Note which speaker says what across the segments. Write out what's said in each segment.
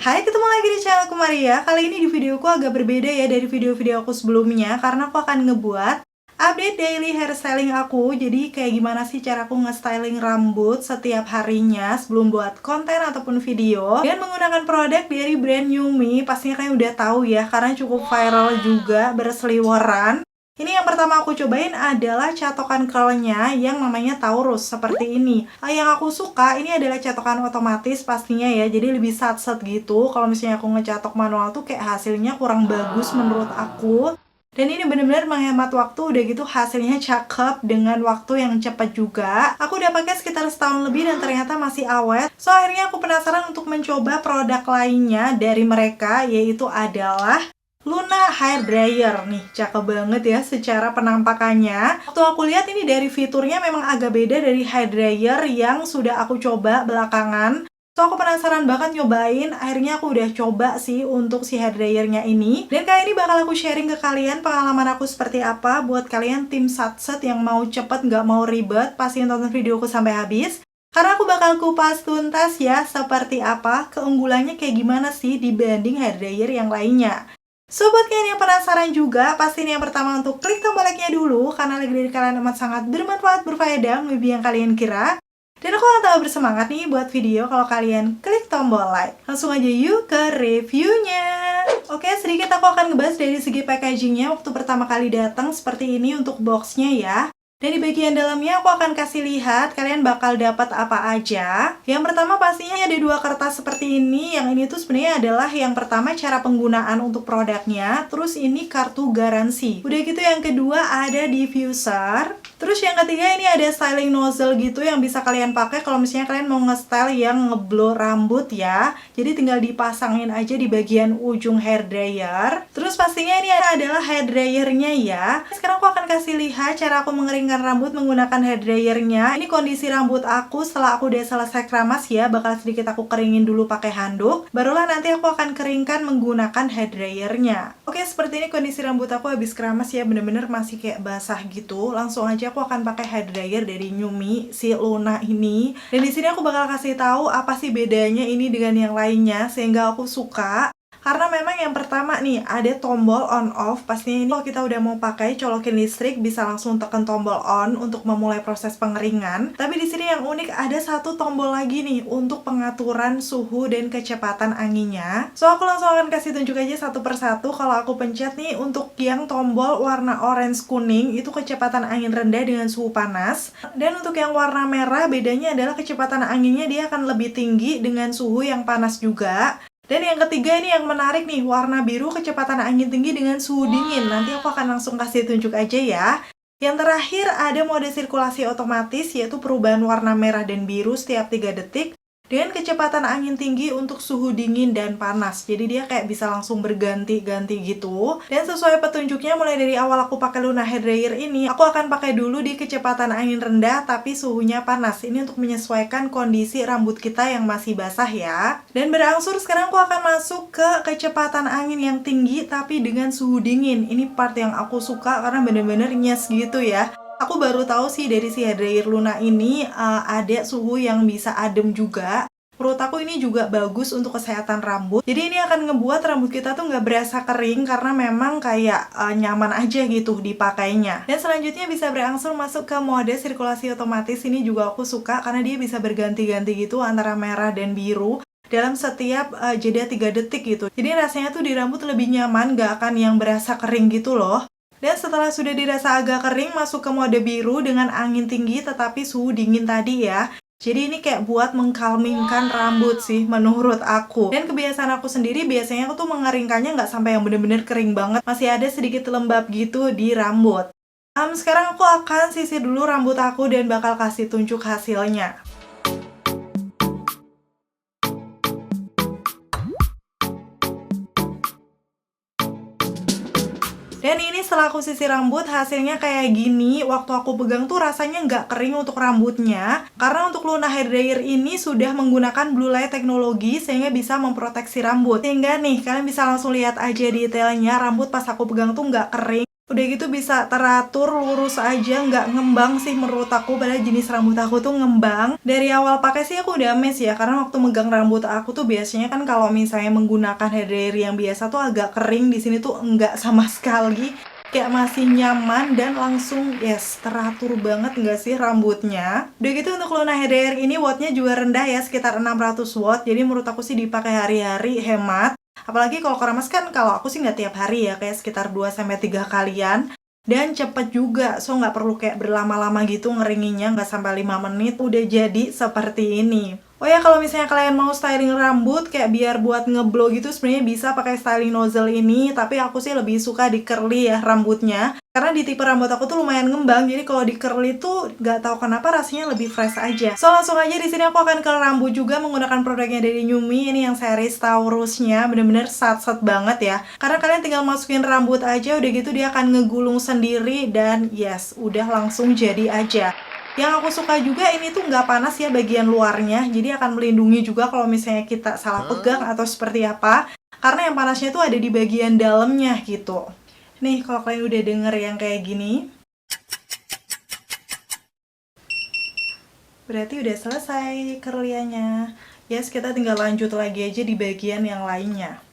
Speaker 1: Hai, ketemu lagi di channel aku Maria. Kali ini di videoku agak berbeda ya dari video-video aku sebelumnya, karena aku akan ngebuat update daily hairstyling aku. Jadi kayak gimana sih cara aku nge-styling rambut setiap harinya sebelum buat konten ataupun video, dan menggunakan produk dari brand Yumi. Pastinya kalian udah tahu ya, karena cukup viral juga berseliweran. Ini yang pertama aku cobain adalah catokan curlnya yang namanya Taurus, seperti ini. Yang aku suka ini adalah catokan otomatis pastinya ya, jadi lebih sat-set gitu. Kalau misalnya aku ngecatok manual tuh kayak hasilnya kurang bagus menurut aku. Dan ini bener-bener menghemat waktu, udah gitu hasilnya cakep dengan waktu yang cepat juga. Aku udah pakai sekitar setahun lebih dan ternyata masih awet. So akhirnya aku penasaran untuk mencoba produk lainnya dari mereka, yaitu adalah Luna Hair Dryer. Nih, cakep banget ya secara penampakannya. Waktu aku lihat ini dari fiturnya memang agak beda dari hair dryer yang sudah aku coba belakangan. So aku penasaran banget nyobain, akhirnya aku udah coba sih untuk si hair dryernya ini. Dan kali ini bakal aku sharing ke kalian pengalaman aku seperti apa. Buat kalian tim satset yang mau cepet nggak mau ribet, pastiin tonton videoku sampai habis. Karena aku bakal kupas tuntas ya seperti apa, keunggulannya kayak gimana sih dibanding hair dryer yang lainnya. So, buat kalian yang penasaran juga, pastiin yang pertama untuk klik tombol like-nya dulu, karena like dari kalian amat sangat bermanfaat, berfaedah, lebih yang kalian kira. Dan aku akan tambah bersemangat nih buat video kalau kalian klik tombol like. Langsung aja yuk ke reviewnya. Oke, sedikit aku akan ngebahas dari segi packagingnya waktu pertama kali datang seperti ini untuk boxnya ya. Dan di bagian dalamnya aku akan kasih lihat kalian bakal dapat apa aja. Yang pertama pastinya ada dua kertas seperti ini. Yang ini tuh sebenarnya adalah yang pertama cara penggunaan untuk produknya. Terus ini kartu garansi. Udah gitu yang kedua ada diffuser. Terus yang ketiga ini ada styling nozzle gitu yang bisa kalian pakai kalau misalnya kalian mau nge-style yang ngeblow rambut ya. Jadi tinggal dipasangin aja di bagian ujung hair dryer. Terus pastinya ini adalah hair dryernya ya. Sekarang aku akan kasih lihat cara aku mengeringkan rambut menggunakan hair dryernya. Ini kondisi rambut aku setelah aku udah selesai keramas ya. Bakal sedikit aku keringin dulu pakai handuk. Barulah nanti aku akan keringkan menggunakan hair dryernya. Oke, seperti ini kondisi rambut aku habis keramas ya. Bener-bener masih kayak basah gitu. Langsung aja aku akan pakai hair dryer dari Yumi, si Luna ini. Dan di sini aku bakal kasih tahu apa sih bedanya ini dengan yang lainnya sehingga aku suka. Karena memang yang pertama nih ada tombol on off. Pastinya ini kalau kita udah mau pakai colokin listrik bisa langsung tekan tombol on untuk memulai proses pengeringan. Tapi di sini yang unik ada satu tombol lagi nih untuk pengaturan suhu dan kecepatan anginnya. So aku langsung akan kasih tunjuk aja satu persatu. Kalau aku pencet nih untuk yang tombol warna orange kuning itu kecepatan angin rendah dengan suhu panas. Dan untuk yang warna merah bedanya adalah kecepatan anginnya dia akan lebih tinggi dengan suhu yang panas juga. Dan yang ketiga ini yang menarik nih, warna biru kecepatan angin tinggi dengan suhu dingin. Nanti aku akan langsung kasih tunjuk aja ya. Yang terakhir ada mode sirkulasi otomatis, yaitu perubahan warna merah dan biru setiap 3 detik. Dengan kecepatan angin tinggi untuk suhu dingin dan panas. Jadi dia kayak bisa langsung berganti-ganti gitu. Dan sesuai petunjuknya mulai dari awal aku pakai Luna Hair Dryer ini, aku akan pakai dulu di kecepatan angin rendah tapi suhunya panas. Ini untuk menyesuaikan kondisi rambut kita yang masih basah ya. Dan berangsur sekarang aku akan masuk ke kecepatan angin yang tinggi tapi dengan suhu dingin. Ini part yang aku suka karena bener-bener nyes gitu ya. Aku baru tahu sih dari si hair dryer Luna ini ada suhu yang bisa adem juga. Menurut aku ini juga bagus untuk kesehatan rambut. Jadi ini akan ngebuat rambut kita tuh nggak berasa kering karena memang kayak nyaman aja gitu dipakainya. Dan selanjutnya bisa berangsur masuk ke mode sirkulasi otomatis. Ini juga aku suka karena dia bisa berganti-ganti gitu antara merah dan biru dalam setiap jeda 3 detik gitu. Jadi rasanya tuh di rambut lebih nyaman, nggak akan yang berasa kering gitu loh. Dan setelah sudah dirasa agak kering, masuk ke mode biru dengan angin tinggi tetapi suhu dingin tadi ya. Jadi ini kayak buat mengkalmingkan rambut sih menurut aku. Dan kebiasaan aku sendiri biasanya aku tuh mengeringkannya nggak sampai yang bener-bener kering banget. Masih ada sedikit lembab gitu di rambut. Sekarang aku akan sisir dulu rambut aku dan bakal kasih tunjuk hasilnya. Dan ini setelah aku sisir rambut, hasilnya kayak gini. Waktu aku pegang tuh rasanya nggak kering untuk rambutnya. Karena untuk Luna Hair Dryer ini sudah menggunakan blue light teknologi sehingga bisa memproteksi rambut. Sehingga nih, kalian bisa langsung lihat aja detailnya. Rambut pas aku pegang tuh nggak kering. Udah gitu bisa teratur, lurus aja, nggak ngembang sih menurut aku, padahal jenis rambut aku tuh ngembang. Dari awal pakai sih aku udah amazed ya, karena waktu megang rambut aku tuh biasanya kan kalau misalnya menggunakan hair dryer yang biasa tuh agak kering, di sini tuh enggak sama sekali. Kayak masih nyaman dan langsung yes, teratur banget nggak sih rambutnya. Udah gitu untuk Luna hair dryer ini wattnya juga rendah ya, sekitar 600 watt. Jadi menurut aku sih dipakai hari-hari, hemat. Apalagi kalau keramas kan kalau aku sih nggak tiap hari ya, kayak sekitar 2-3 kalian. Dan cepet juga, so nggak perlu kayak berlama-lama gitu ngeringinnya, nggak sampai 5 menit udah jadi seperti ini. Oh ya, kalau misalnya kalian mau styling rambut kayak biar buat ngeblow gitu sebenarnya bisa pakai styling nozzle ini, tapi aku sih lebih suka di curly ya rambutnya. Karena di tipe rambut aku tuh lumayan ngembang, jadi kalau di curly tuh nggak tahu kenapa rasanya lebih fresh aja. So langsung aja di sini aku akan curl rambut juga menggunakan produknya dari Nyumi, ini yang series Taurusnya, bener-bener sat-sat banget ya. Karena kalian tinggal masukin rambut aja, udah gitu dia akan ngegulung sendiri dan yes, udah langsung jadi aja. Yang aku suka juga ini tuh nggak panas ya bagian luarnya, jadi akan melindungi juga kalau misalnya kita salah pegang atau seperti apa. Karena yang panasnya tuh ada di bagian dalamnya gitu. Nih, kalau kalian udah denger yang kayak gini, berarti udah selesai curliannya. Yes, kita tinggal lanjut lagi aja di bagian yang lainnya.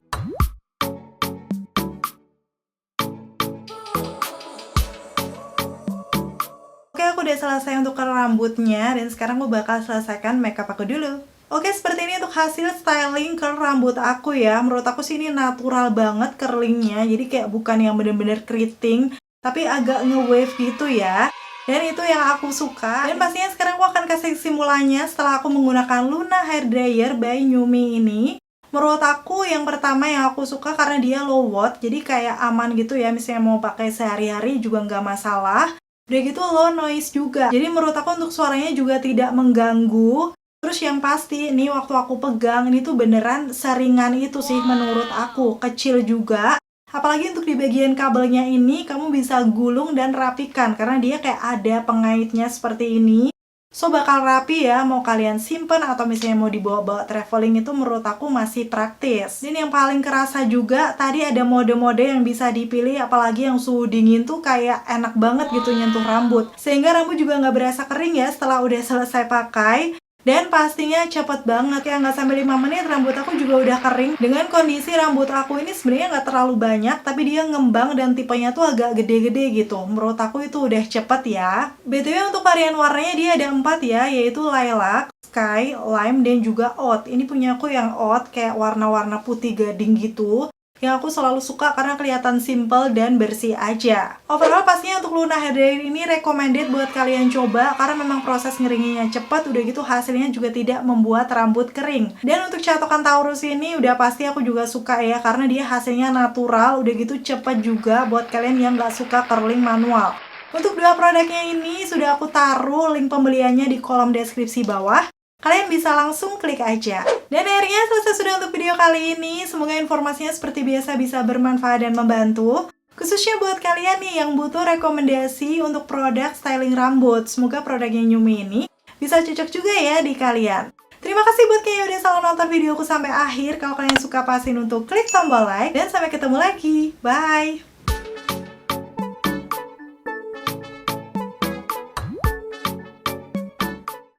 Speaker 1: Oke, aku udah selesai untuk curl rambutnya, dan sekarang aku bakal selesaikan makeup aku dulu. Oke, seperti ini untuk hasil styling curl rambut aku ya. Menurut aku sih ini natural banget curlingnya, jadi kayak bukan yang bener-bener keriting, tapi agak nge-wave gitu ya. Dan itu yang aku suka. Dan pastinya sekarang aku akan kasih simulanya setelah aku menggunakan Luna Hair Dryer by Nyumi ini. Menurut aku yang pertama yang aku suka karena dia low watt, jadi kayak aman gitu ya, misalnya mau pakai sehari-hari juga nggak masalah. Udah gitu low noise juga, jadi menurut aku untuk suaranya juga tidak mengganggu. Terus yang pasti, ini waktu aku pegang, ini tuh beneran seringan itu sih menurut aku. Kecil juga. Apalagi untuk di bagian kabelnya ini, kamu bisa gulung dan rapikan. Karena dia kayak ada pengaitnya seperti ini. So, bakal rapi ya, mau kalian simpen atau misalnya mau dibawa-bawa traveling itu menurut aku masih praktis. Dan yang paling kerasa juga, tadi ada mode-mode yang bisa dipilih, apalagi yang suhu dingin tuh kayak enak banget gitu nyentuh rambut. Sehingga rambut juga nggak berasa kering ya setelah udah selesai pakai. Dan pastinya cepet banget ya, nggak sampai 5 menit rambut aku juga udah kering. Dengan kondisi rambut aku ini sebenarnya nggak terlalu banyak, tapi dia ngembang dan tipenya tuh agak gede-gede gitu. Menurut aku itu udah cepet ya. BTW untuk varian warnanya dia ada 4 ya, yaitu lilac, sky, lime, dan juga oat. Ini punya aku yang oat, kayak warna-warna putih gading gitu. Yang aku selalu suka karena kelihatan simple dan bersih aja. Overall pastinya untuk Luna Hair Dryer ini recommended buat kalian coba karena memang proses ngeringinnya cepat, udah gitu hasilnya juga tidak membuat rambut kering. Dan untuk catokan Taurus ini udah pasti aku juga suka ya karena dia hasilnya natural, udah gitu cepat juga buat kalian yang nggak suka curling manual. Untuk dua produknya ini sudah aku taruh link pembeliannya di kolom deskripsi bawah. Kalian bisa langsung klik aja. Dan akhirnya selesai sudah untuk video kali ini. Semoga informasinya seperti biasa bisa bermanfaat dan membantu. Khususnya buat kalian nih yang butuh rekomendasi untuk produk styling rambut. Semoga produknya Nyumi ini bisa cocok juga ya di kalian. Terima kasih buat kalian yang udah selalu nonton videoku sampai akhir. Kalau kalian suka pasin untuk klik tombol like. Dan sampai ketemu lagi. Bye!